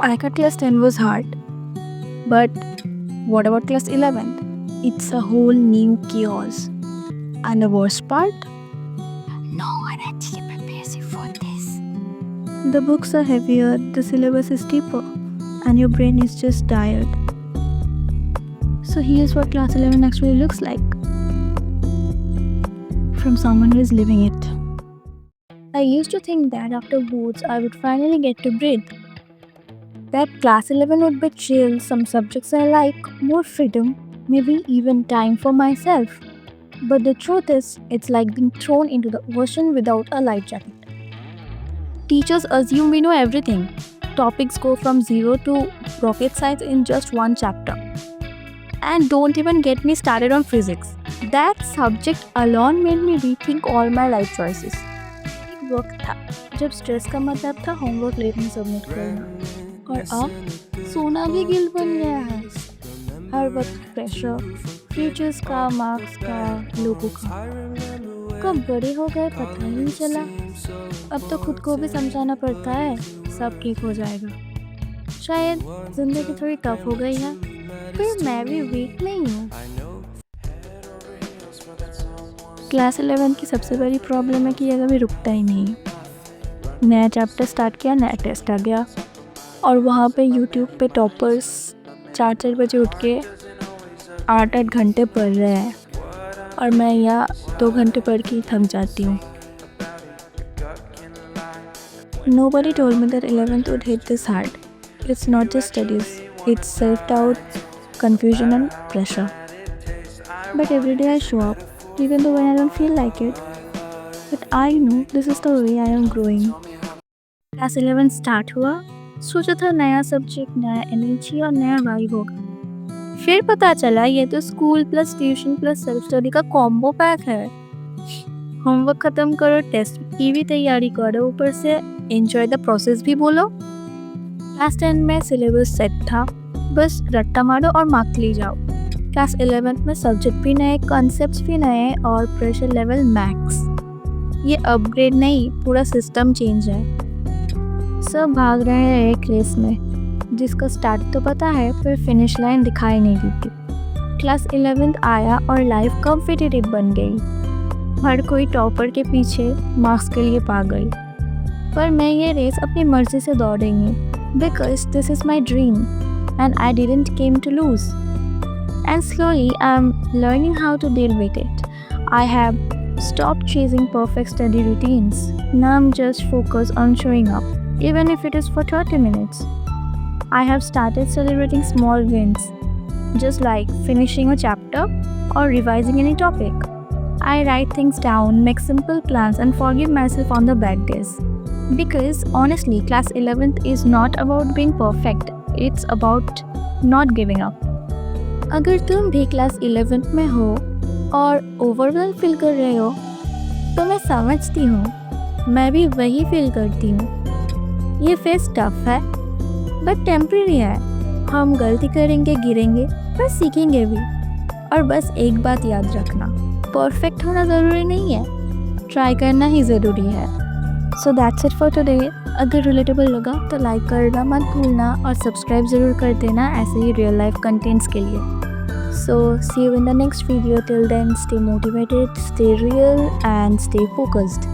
I thought class 10 was hard. But what about class 11th? It's a whole new chaos. And the worst part? No one actually prepares you for this. The books are heavier, the syllabus is deeper, and your brain is just tired. So here's what class 11 actually looks like from someone who is living it. I used to think that after boards I would finally get to breathe. That class 11 would be chill, some subjects I like, more freedom, maybe even time for myself. But the truth is, it's like being thrown into the ocean without a life jacket. Teachers assume we know everything. Topics go from zero to rocket science in just one chapter. And don't even get me started on physics. That subject alone made me rethink all my life choices. एक वक्त था जब stress का मतलब था homework late में submit करना, और अब सोना भी गिल बन गया है। हर वक्त प्रेशर, फ्यूचर्स का, मार्क्स का, लोगों का। कब बड़े हो गए पता ही नहीं चला। अब तो खुद को भी समझाना पड़ता है सब ठीक हो जाएगा। शायद जिंदगी थोड़ी टफ हो गई है, पर मैं भी वीक नहीं हूँ। क्लास 11 की सबसे बड़ी प्रॉब्लम है कि ये कभी रुकता ही नहीं। नया चैप्टर स्टार्ट किया, नया टेस्ट आ गया, और वहाँ पे यूट्यूब पे टॉपर्स 4-4 बजे उठ के 8-8 घंटे पढ़ रहे हैं, और मैं यहाँ 2 घंटे पढ़ के थक जाती हूँ। Nobody told me that 11th would hit this hard. It's not just studies, it's self-doubt, confusion and pressure. But every day I show up, even though when I don't feel like it. But I know this is the way I am growing. Class 11 start हुआ, सोचा था नया subject, नया energy और नया vibe होगा। फिर पता चला ये तो school plus tuition plus self study का कॉम्बो पैक है। होमवर्क खत्म करो, टेस्ट की भी तैयारी करो, ऊपर से एंजॉय द प्रोसेस भी बोलो। क्लास 10 में सिलेबस सेट था, बस रट्टा मारो और मार्क्स ले जाओ। क्लास 11 में सब्जेक्ट भी नए, कॉन्सेप्ट्स भी नए और प्रेशर लेवल मैक्स। ये अपग्रेड नहीं, पूरा सिस्टम चेंज है। सब भाग रहे हैं एक रेस में, जिसका स्टार्ट तो पता है पर फिनिश लाइन दिखाई नहीं देती। क्लास 11 आया और लाइफ कॉम्पिटिटिव बन गई। हर कोई टॉपर के पीछे मार्क्स के लिए पागल। पर मैं ये रेस अपनी मर्जी से दौड़ रही हूँ, because this is my dream and I didn't came to lose. And slowly I'm learning how to deal with it. I have stopped chasing perfect study routines. Now I'm just focused on showing up, even if it is for 30 minutes. I have started celebrating small wins, just like finishing a chapter or revising any topic. I write things down, make simple plans and forgive myself on the bad days. Because honestly, class 11th is not about being perfect. It's about not giving up. अगर तुम भी class 11 में हो और overwhelm feel कर रहे हो, तो मैं समझती हूँ, मैं भी वही फील करती हूँ। ये फेस टफ है बट टेम्परेरी है। हम गलती करेंगे, गिरेंगे, पर सीखेंगे भी। और बस एक बात याद रखना, परफेक्ट होना ज़रूरी नहीं है, ट्राई करना ही ज़रूरी है। So that's it for today. अगर रिलेटेबल लगा तो लाइक करना मत भूलना और सब्सक्राइब ज़रूर कर देना ऐसे ही रियल लाइफ कंटेंट्स के लिए। So see you in the next video. Till then, stay motivated, stay real and stay focused.